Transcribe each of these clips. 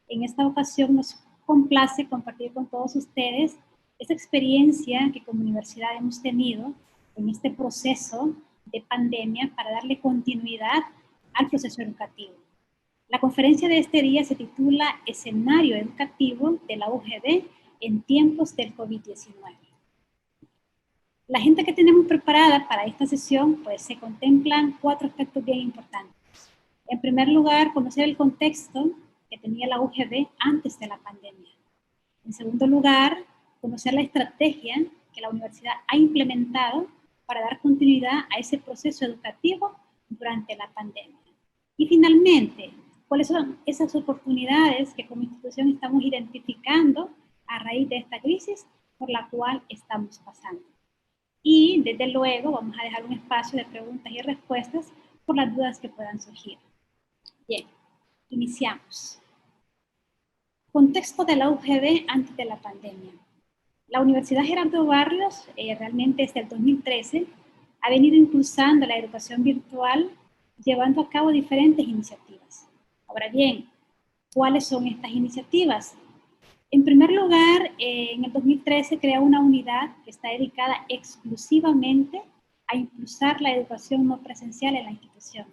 En esta ocasión nos complace compartir con todos ustedes esta experiencia que como universidad hemos tenido en este proceso de pandemia para darle continuidad al proceso educativo. La conferencia de este día se titula Escenario Educativo de la UGB en tiempos del COVID-19. La agenda que tenemos preparada para esta sesión, pues se contemplan 4 aspectos bien importantes. En primer lugar, conocer el contexto que tenía la UGB antes de la pandemia. En segundo lugar, conocer la estrategia que la universidad ha implementado para dar continuidad a ese proceso educativo durante la pandemia. Y finalmente, cuáles son esas oportunidades que como institución estamos identificando a raíz de esta crisis por la cual estamos pasando. Y desde luego vamos a dejar un espacio de preguntas y respuestas por las dudas que puedan surgir. Bien, iniciamos. Contexto de la UGB antes de la pandemia. La Universidad Gerardo Barrios, realmente desde el 2013, ha venido impulsando la educación virtual, llevando a cabo diferentes iniciativas. Ahora bien, ¿cuáles son estas iniciativas? En primer lugar, en el 2013 crea una unidad que está dedicada exclusivamente a impulsar la educación no presencial en la institución.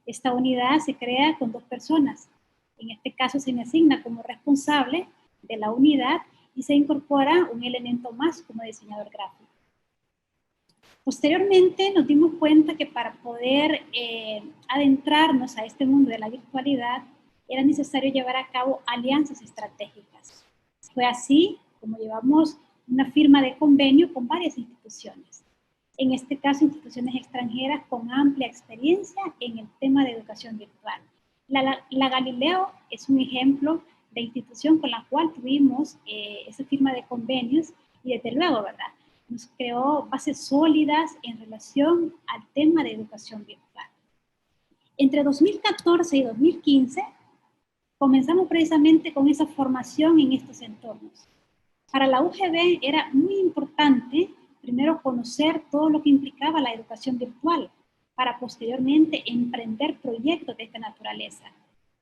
Esta unidad se crea con 2 personas. En este caso se me asigna como responsable de la unidad y se incorpora un elemento más como diseñador gráfico. Posteriormente nos dimos cuenta que para poder adentrarnos a este mundo de la virtualidad era necesario llevar a cabo alianzas estratégicas. Fue así como llevamos una firma de convenio con varias instituciones. En este caso, instituciones extranjeras con amplia experiencia en el tema de educación virtual. La Galileo es un ejemplo de institución con la cual tuvimos esa firma de convenios y desde luego, ¿verdad?, nos creó bases sólidas en relación al tema de educación virtual. Entre 2014 y 2015 comenzamos precisamente con esa formación en estos entornos. Para la UGB era muy importante primero conocer todo lo que implicaba la educación virtual para posteriormente emprender proyectos de esta naturaleza.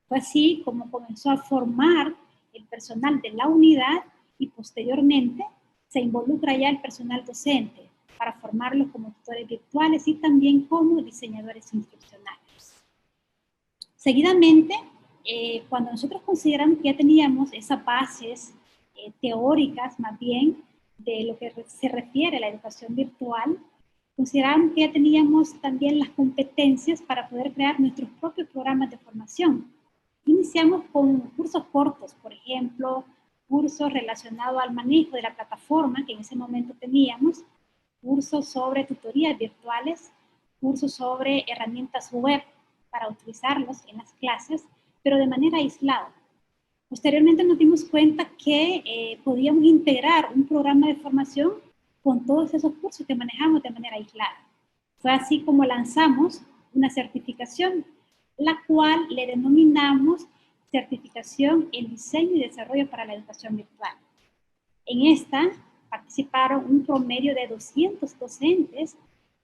Fue así como comenzó a formar el personal de la unidad y posteriormente se involucra ya el personal docente para formarlos como tutores virtuales y también como diseñadores instruccionales. Seguidamente, cuando nosotros consideramos que ya teníamos esas bases teóricas más bien de lo que se refiere a la educación virtual, consideramos que ya teníamos también las competencias para poder crear nuestros propios programas de formación. Iniciamos con cursos cortos, por ejemplo, cursos relacionados al manejo de la plataforma que en ese momento teníamos, cursos sobre tutorías virtuales, cursos sobre herramientas web para utilizarlos en las clases, pero de manera aislada. Posteriormente nos dimos cuenta que podíamos integrar un programa de formación con todos esos cursos que manejamos de manera aislada. Fue así como lanzamos una certificación, la cual le denominamos Certificación en Diseño y Desarrollo para la Educación Virtual. En esta participaron un promedio de 200 docentes,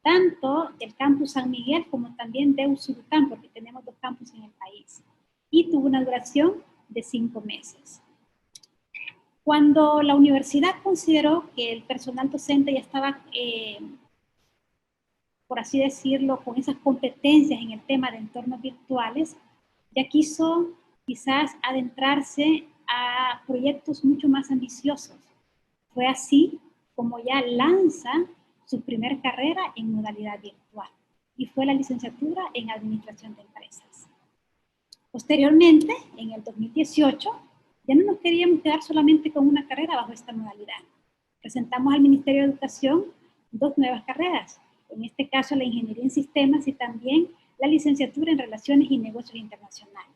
tanto del campus San Miguel como también de Usulután, porque tenemos 2 campus en el país. Y tuvo una duración de 5 meses. Cuando la universidad consideró que el personal docente ya estaba, por así decirlo, con esas competencias en el tema de entornos virtuales, ya quiso quizás adentrarse a proyectos mucho más ambiciosos. Fue así como ya lanza su primer carrera en modalidad virtual y fue la licenciatura en Administración de Empresas. Posteriormente, en el 2018, ya no nos queríamos quedar solamente con una carrera bajo esta modalidad. Presentamos al Ministerio de Educación 2 nuevas carreras, en este caso la Ingeniería en Sistemas y también la Licenciatura en Relaciones y Negocios Internacionales.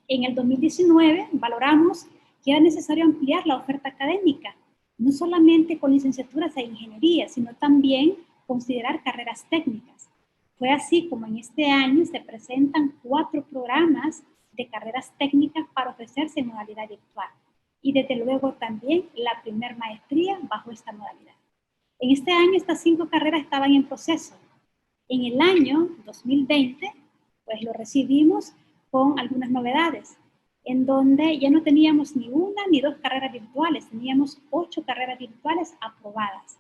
En el 2019 valoramos que era necesario ampliar la oferta académica, no solamente con licenciaturas e ingeniería, sino también considerar carreras técnicas. Fue así como en este año se presentan 4 programas de carreras técnicas para ofrecerse en modalidad virtual. Y desde luego también la primer maestría bajo esta modalidad. En este año estas 5 carreras estaban en proceso. En el año 2020, pues lo recibimos con algunas novedades. en donde ya no teníamos ni una ni dos carreras virtuales, teníamos 8 carreras virtuales aprobadas.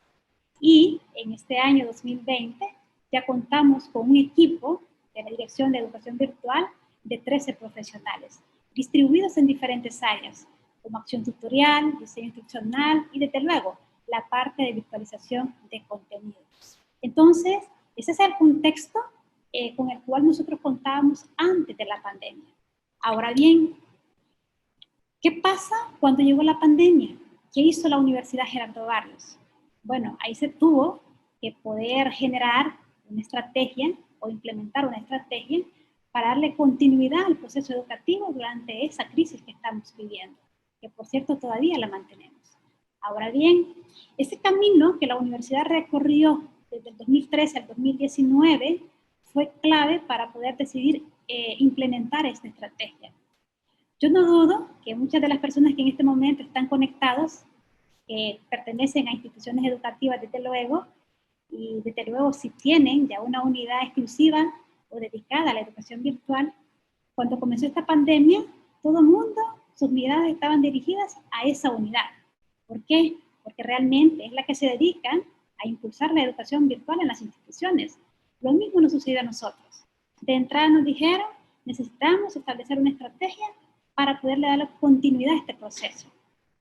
Y en este año 2020 ya contamos con un equipo de la Dirección de Educación Virtual de 13 profesionales, distribuidos en diferentes áreas, como acción tutorial, diseño instruccional y, desde luego, la parte de virtualización de contenidos. Entonces, ese es el contexto con el cual nosotros contábamos antes de la pandemia. Ahora bien, ¿qué pasa cuando llegó la pandemia? ¿Qué hizo la Universidad Gerardo Barrios? Bueno, ahí se tuvo que poder generar una estrategia o implementar una estrategia para darle continuidad al proceso educativo durante esa crisis que estamos viviendo, que por cierto todavía la mantenemos. Ahora bien, ese camino que la universidad recorrió desde el 2013 al 2019 fue clave para poder decidir implementar esta estrategia. Yo no dudo que muchas de las personas que en este momento están conectados, que pertenecen a instituciones educativas, desde luego, y desde luego si tienen ya una unidad exclusiva o dedicada a la educación virtual, cuando comenzó esta pandemia, todo el mundo, sus miradas estaban dirigidas a esa unidad. ¿Por qué? Porque realmente es la que se dedica a impulsar la educación virtual en las instituciones. Lo mismo nos sucedió a nosotros. De entrada nos dijeron, necesitamos establecer una estrategia para poderle dar continuidad a este proceso.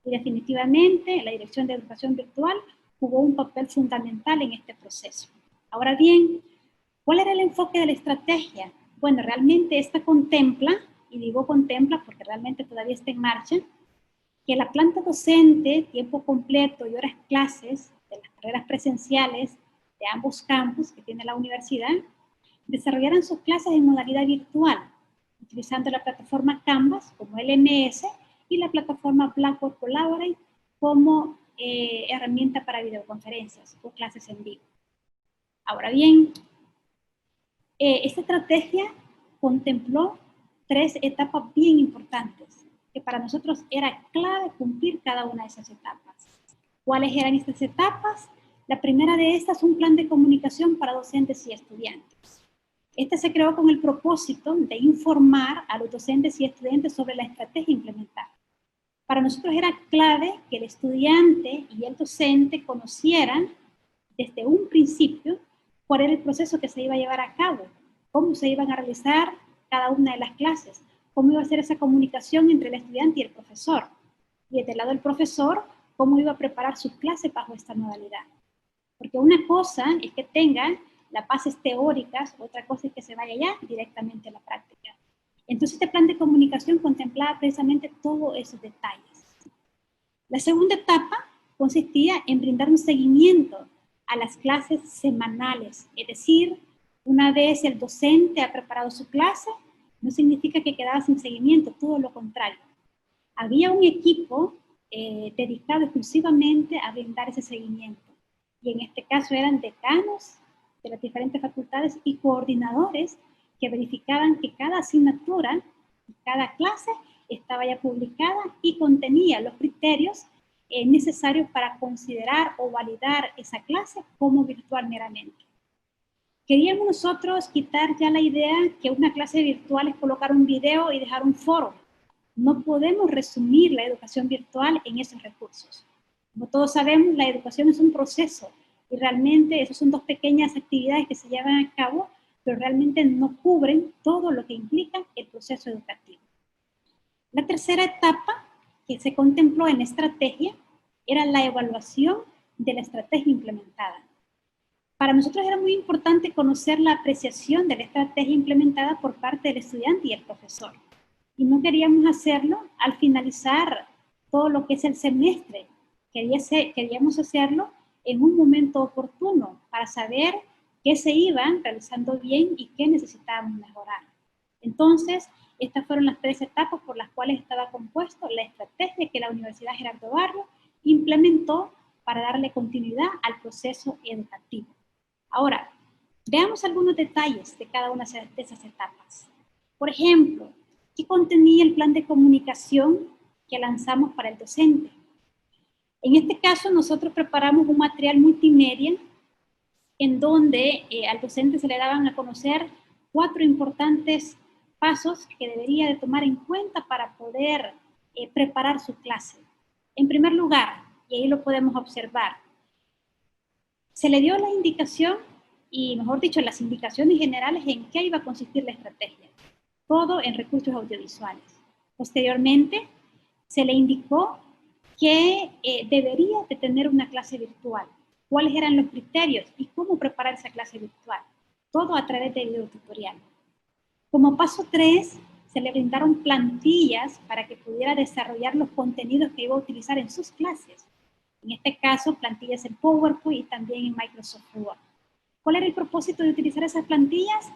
Y definitivamente la Dirección de Educación Virtual jugó un papel fundamental en este proceso. Ahora bien, ¿cuál era el enfoque de la estrategia? Bueno, realmente esta contempla, y digo contempla porque realmente todavía está en marcha, que la planta docente, tiempo completo y horas clases de las carreras presenciales de ambos campus que tiene la universidad, desarrollaran sus clases en modalidad virtual, utilizando la plataforma Canvas como LMS y la plataforma Blackboard Collaborate como herramienta para videoconferencias o clases en vivo. Ahora bien, esta estrategia contempló 3 etapas bien importantes, que para nosotros era clave cumplir cada una de esas etapas. ¿Cuáles eran estas etapas? La primera de estas, un plan de comunicación para docentes y estudiantes. Este se creó con el propósito de informar a los docentes y estudiantes sobre la estrategia implementada. Para nosotros era clave que el estudiante y el docente conocieran desde un principio cuál era el proceso que se iba a llevar a cabo, cómo se iban a realizar cada una de las clases, cómo iba a ser esa comunicación entre el estudiante y el profesor. Y desde el lado del profesor, cómo iba a preparar sus clases bajo esta modalidad. Porque una cosa es que tengan las bases teóricas, otra cosa es que se vaya ya directamente a la práctica. Entonces este plan de comunicación contemplaba precisamente todos esos detalles. La segunda etapa consistía en brindar un seguimiento a las clases semanales, es decir, una vez el docente ha preparado su clase, no significa que quedaba sin seguimiento, todo lo contrario. Había un equipo dedicado exclusivamente a brindar ese seguimiento. Y en este caso eran decanos de las diferentes facultades y coordinadores que verificaban que cada asignatura y cada clase estaba ya publicada y contenía los criterios necesarios para considerar o validar esa clase como virtual meramente. Queríamos nosotros quitar ya la idea que una clase virtual es colocar un video y dejar un foro. No podemos resumir la educación virtual en esos recursos. Como todos sabemos, la educación es un proceso y realmente esas son 2 pequeñas actividades que se llevan a cabo, pero realmente no cubren todo lo que implica el proceso educativo. La tercera etapa que se contempló en la estrategia era la evaluación de la estrategia implementada. Para nosotros era muy importante conocer la apreciación de la estrategia implementada por parte del estudiante y el profesor. Y no queríamos hacerlo al finalizar todo lo que es el semestre. Queríamos hacerlo en un momento oportuno para saber qué se iban realizando bien y qué necesitábamos mejorar. Entonces, estas fueron las 3 etapas por las cuales estaba compuesto la estrategia que la Universidad Gerardo Barrios implementó para darle continuidad al proceso educativo. Ahora, veamos algunos detalles de cada una de esas etapas. Por ejemplo, ¿qué contenía el plan de comunicación que lanzamos para el docente? En este caso, nosotros preparamos un material multimedia en donde al docente se le daban a conocer 4 importantes pasos que debería de tomar en cuenta para poder preparar su clase. En primer lugar, y ahí lo podemos observar, se le dio la indicación, y mejor dicho, las indicaciones generales en qué iba a consistir la estrategia. Todo en recursos audiovisuales. Posteriormente, se le indicó que debería de tener una clase virtual, cuáles eran los criterios y cómo preparar esa clase virtual. Todo a través de videotutorial. Como paso 3, se le brindaron plantillas para que pudiera desarrollar los contenidos que iba a utilizar en sus clases. En este caso, plantillas en PowerPoint y también en Microsoft Word. ¿Cuál era el propósito de utilizar esas plantillas?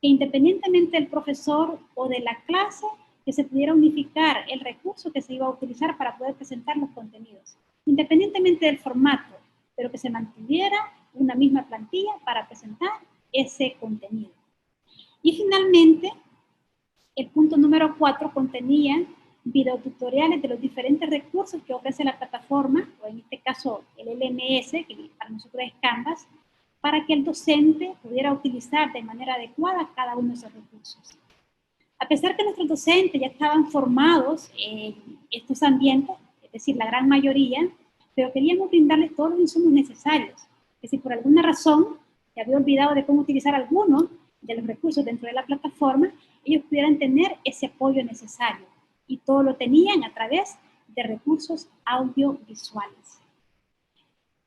Que independientemente del profesor o de la clase, que se pudiera unificar el recurso que se iba a utilizar para poder presentar los contenidos. Independientemente del formato, pero que se mantuviera una misma plantilla para presentar ese contenido. Y finalmente, el punto número 4 contenía videotutoriales de los diferentes recursos que ofrece la plataforma, o en este caso el LMS, que para nosotros es Canvas, para que el docente pudiera utilizar de manera adecuada cada uno de esos recursos. A pesar que nuestros docentes ya estaban formados en estos ambientes, es decir, la gran mayoría, pero queríamos brindarles todos los insumos necesarios, que si por alguna razón se había olvidado de cómo utilizar alguno de los recursos dentro de la plataforma, ellos pudieran tener ese apoyo necesario. Y todo lo tenían a través de recursos audiovisuales.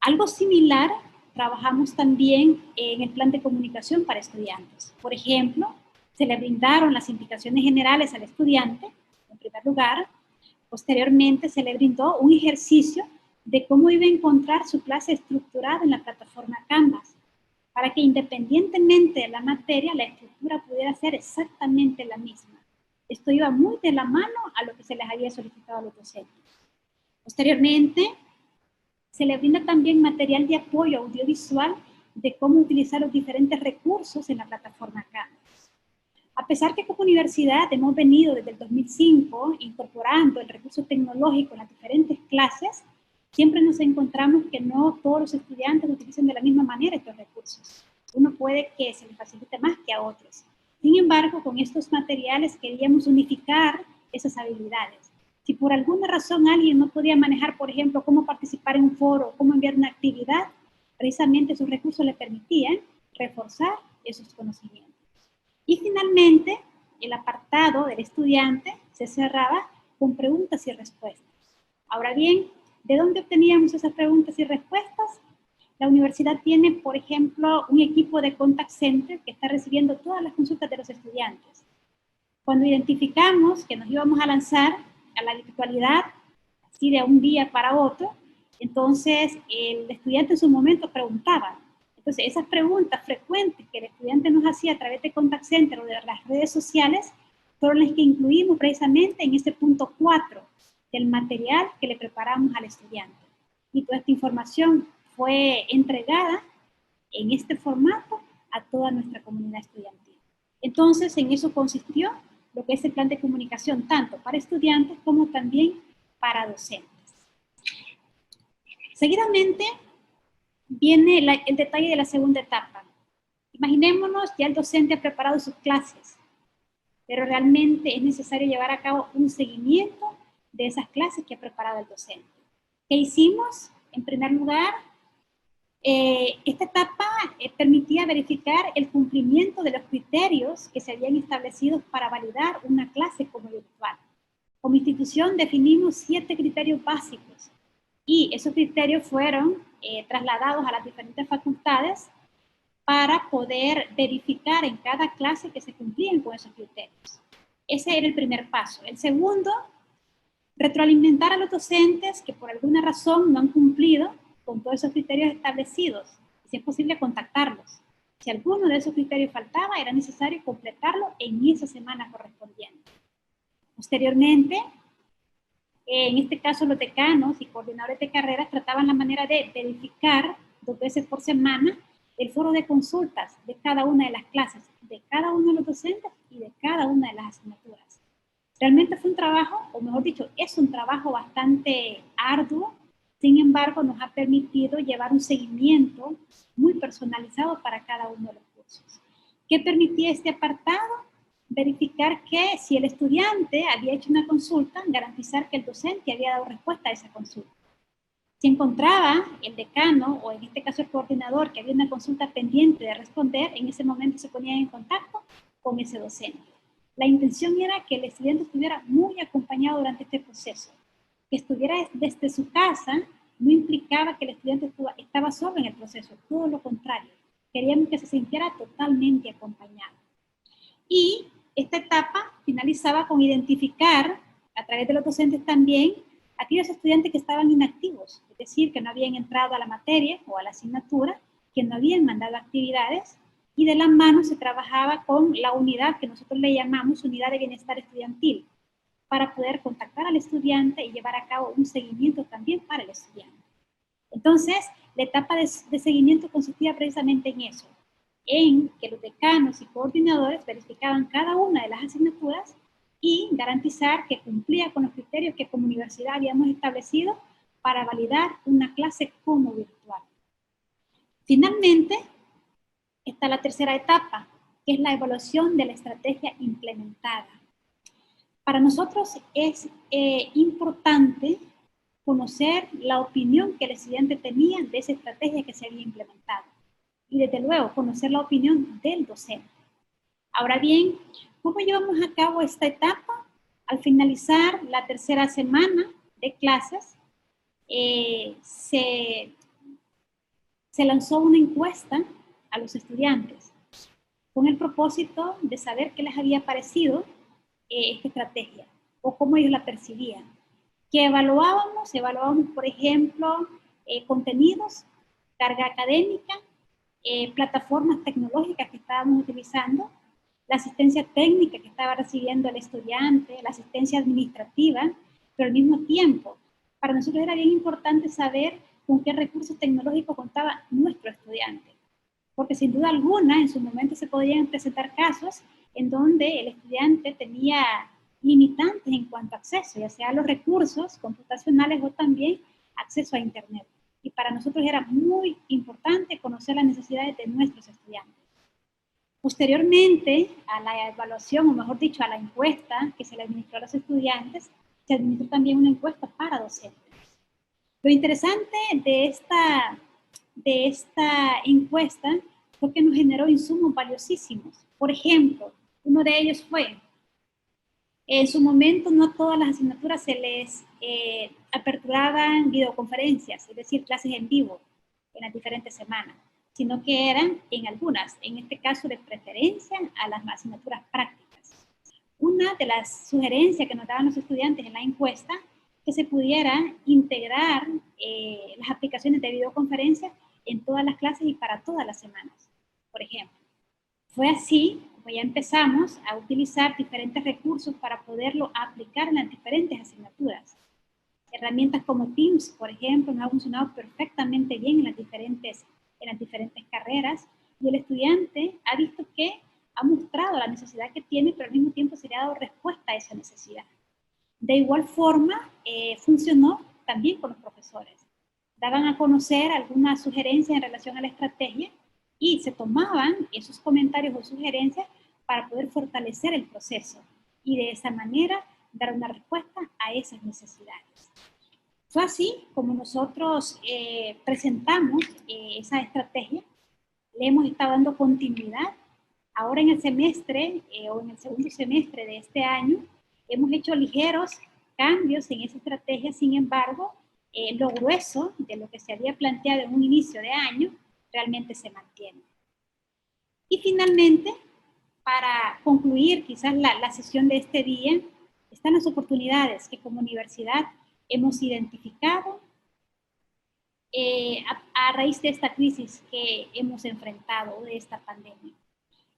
Algo similar trabajamos también en el plan de comunicación para estudiantes. Por ejemplo, se le brindaron las indicaciones generales al estudiante, en primer lugar. Posteriormente, se le brindó un ejercicio de cómo iba a encontrar su clase estructurada en la plataforma Canvas, para que independientemente de la materia, la estructura pudiera ser exactamente la misma. Esto iba muy de la mano a lo que se les había solicitado a los docentes. Posteriormente, se le brinda también material de apoyo audiovisual de cómo utilizar los diferentes recursos en la plataforma Canvas. A pesar que como universidad hemos venido desde el 2005 incorporando el recurso tecnológico en las diferentes clases, siempre nos encontramos que no todos los estudiantes utilizan de la misma manera estos recursos. Uno puede que se les facilite más que a otros. Sin embargo, con estos materiales queríamos unificar esas habilidades. Si por alguna razón alguien no podía manejar, por ejemplo, cómo participar en un foro, cómo enviar una actividad, precisamente esos recursos le permitían reforzar esos conocimientos. Y finalmente, el apartado del estudiante se cerraba con preguntas y respuestas. Ahora bien, ¿de dónde obteníamos esas preguntas y respuestas? La universidad tiene, por ejemplo, un equipo de contact center que está recibiendo todas las consultas de los estudiantes. Cuando identificamos que nos íbamos a lanzar a la virtualidad, así de un día para otro, entonces el estudiante en su momento preguntaba. Entonces, esas preguntas frecuentes que el estudiante nos hacía a través de contact center o de las redes sociales fueron las que incluimos precisamente en este punto 4 del material que le preparamos al estudiante. Y toda esta información fue entregada en este formato a toda nuestra comunidad estudiantil. Entonces, en eso consistió lo que es el plan de comunicación, tanto para estudiantes como también para docentes. Seguidamente, viene el detalle de la segunda etapa. Imaginémonos, ya el docente ha preparado sus clases, pero realmente es necesario llevar a cabo un seguimiento de esas clases que ha preparado el docente. ¿Qué hicimos? En primer lugar, esta etapa permitía verificar el cumplimiento de los criterios que se habían establecido para validar una clase como virtual. Como institución definimos 7 criterios básicos y esos criterios fueron trasladados a las diferentes facultades para poder verificar en cada clase que se cumplían con esos criterios. Ese era el primer paso. El segundo, retroalimentar a los docentes que por alguna razón no han cumplido con todos esos criterios establecidos. Si es posible, contactarlos. Si alguno de esos criterios faltaba, era necesario completarlo en esa semana correspondiente. Posteriormente, en este caso los decanos y coordinadores de carreras trataban la manera de verificar 2 veces por semana el foro de consultas de cada una de las clases, de cada uno de los docentes y de cada una de las asignaturas. Realmente fue un trabajo, o mejor dicho, es un trabajo bastante arduo. Sin embargo, nos ha permitido llevar un seguimiento muy personalizado para cada uno de los cursos. ¿Qué permitía este apartado? verificar que si el estudiante había hecho una consulta, garantizar que el docente había dado respuesta a esa consulta. Si encontraba el decano, o en este caso el coordinador, que había una consulta pendiente de responder, en ese momento se ponían en contacto con ese docente. La intención era que el estudiante estuviera muy acompañado durante este proceso. Que estuviera desde su casa no implicaba que el estudiante estaba solo en el proceso, todo lo contrario. Queríamos que se sintiera totalmente acompañado. Y esta etapa finalizaba con identificar, a través de los docentes también, aquellos estudiantes que estaban inactivos, es decir, que no habían entrado a la materia o a la asignatura, que no habían mandado actividades, y de la mano se trabajaba con la unidad que nosotros le llamamos unidad de bienestar estudiantil, para poder contactar al estudiante y llevar a cabo un seguimiento también para el estudiante. Entonces, la etapa de seguimiento consistía precisamente en eso, en que los decanos y coordinadores verificaban cada una de las asignaturas y garantizar que cumplía con los criterios que como universidad habíamos establecido para validar una clase como virtual. Finalmente, está la tercera etapa, que es la evaluación de la estrategia implementada. Para nosotros es importante conocer la opinión que el estudiante tenía de esa estrategia que se había implementado. Y desde luego, conocer la opinión del docente. Ahora bien, ¿cómo llevamos a cabo esta etapa? Al finalizar la tercera semana de clases, se lanzó una encuesta a los estudiantes con el propósito de saber qué les había parecido esta estrategia o cómo ellos la percibían. ¿Qué evaluábamos? Evaluábamos, por ejemplo, contenidos, carga académica, plataformas tecnológicas que estábamos utilizando, la asistencia técnica que estaba recibiendo el estudiante, la asistencia administrativa, pero al mismo tiempo, para nosotros era bien importante saber con qué recursos tecnológicos contaba nuestro estudiante, porque sin duda alguna en su momento se podían presentar casos en donde el estudiante tenía limitantes en cuanto a acceso, ya sea a los recursos computacionales o también acceso a Internet. Y para nosotros era muy importante conocer las necesidades de nuestros estudiantes. Posteriormente a la evaluación, o mejor dicho, a la encuesta que se le administró a los estudiantes, se administró también una encuesta para docentes. Lo interesante de esta encuesta fue que nos generó insumos valiosísimos. Por ejemplo, uno de ellos fue, en su momento no a todas las asignaturas se les aperturaban videoconferencias, es decir, clases en vivo en las diferentes semanas, sino que eran en algunas, en este caso de preferencia a las asignaturas prácticas. Una de las sugerencias que nos daban los estudiantes en la encuesta, que se pudiera integrar las aplicaciones de videoconferencia en todas las clases y para todas las semanas, por ejemplo. Fue así como ya empezamos a utilizar diferentes recursos para poderlo aplicar en las diferentes asignaturas. Herramientas como Teams, por ejemplo, nos ha funcionado perfectamente bien en las diferentes carreras, y el estudiante ha visto que ha mostrado la necesidad que tiene, pero al mismo tiempo se le ha dado respuesta a esa necesidad. De igual forma, funcionó también con los profesores. Daban a conocer algunas sugerencias en relación a la estrategia y se tomaban esos comentarios o sugerencias para poder fortalecer el proceso y de esa manera dar una respuesta a esas necesidades. Fue así como nosotros presentamos esa estrategia, le hemos estado dando continuidad. Ahora en el semestre o en el segundo semestre de este año, hemos hecho ligeros cambios en esa estrategia, sin embargo, lo grueso de lo que se había planteado en un inicio de año realmente se mantiene. Y finalmente, para concluir quizás la sesión de este día, están las oportunidades que como universidad hemos identificado a raíz de esta crisis que hemos enfrentado, de esta pandemia.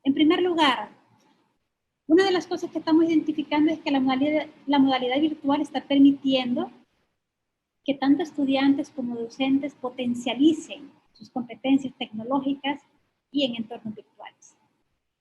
En primer lugar, una de las cosas que estamos identificando es que la modalidad virtual está permitiendo que tanto estudiantes como docentes potencialicen sus competencias tecnológicas y en entornos virtuales.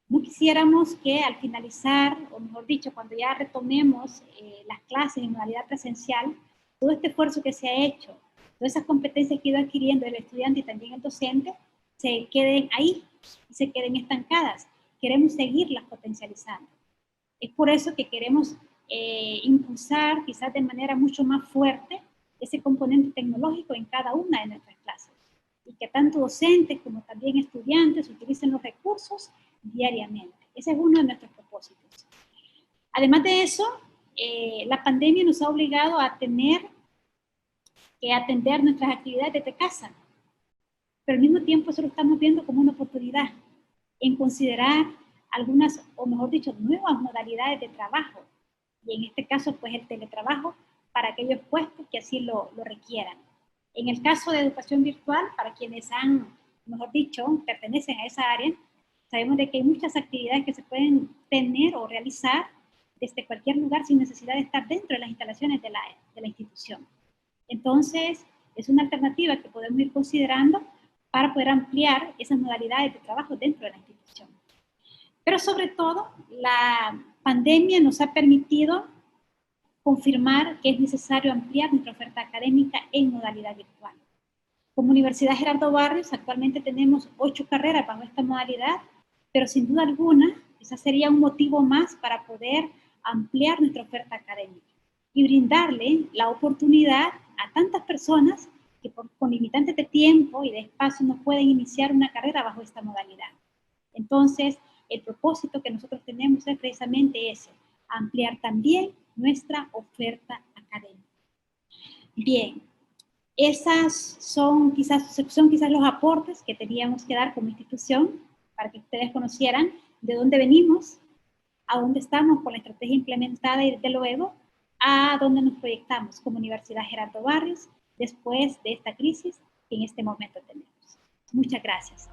No quisiéramos que al finalizar, o mejor dicho, cuando ya retomemos las clases en modalidad presencial, todo este esfuerzo que se ha hecho, todas esas competencias que ha ido adquiriendo el estudiante y también el docente, se queden ahí y se queden estancadas. Queremos seguirlas potencializando. Es por eso que queremos impulsar quizás de manera mucho más fuerte ese componente tecnológico en cada una de nuestras clases y que tanto docentes como también estudiantes utilicen los recursos diariamente. Ese es uno de nuestros propósitos. Además de eso, la pandemia nos ha obligado a tener que atender nuestras actividades desde casa, pero al mismo tiempo eso lo estamos viendo como una oportunidad en considerar algunas, o mejor dicho, nuevas modalidades de trabajo, y en este caso, pues el teletrabajo para aquellos puestos que así lo requieran. En el caso de educación virtual, para quienes han, mejor dicho, pertenecen a esa área, sabemos de que hay muchas actividades que se pueden tener o realizar desde cualquier lugar sin necesidad de estar dentro de las instalaciones de la institución. Entonces, es una alternativa que podemos ir considerando para poder ampliar esas modalidades de trabajo dentro de la institución. Pero sobre todo, la pandemia nos ha permitido confirmar que es necesario ampliar nuestra oferta académica en modalidad virtual. Como Universidad Gerardo Barrios, actualmente tenemos 8 carreras bajo esta modalidad, pero sin duda alguna, esa sería un motivo más para poder ampliar nuestra oferta académica y brindarle la oportunidad a tantas personas que con limitantes de tiempo y de espacio no pueden iniciar una carrera bajo esta modalidad. Entonces, el propósito que nosotros tenemos es precisamente ese, ampliar también nuestra oferta académica. Bien, esas son quizás los aportes que teníamos que dar como institución para que ustedes conocieran de dónde venimos, a dónde estamos con la estrategia implementada y desde luego a dónde nos proyectamos como Universidad Gerardo Barrios después de esta crisis que en este momento tenemos. Muchas gracias.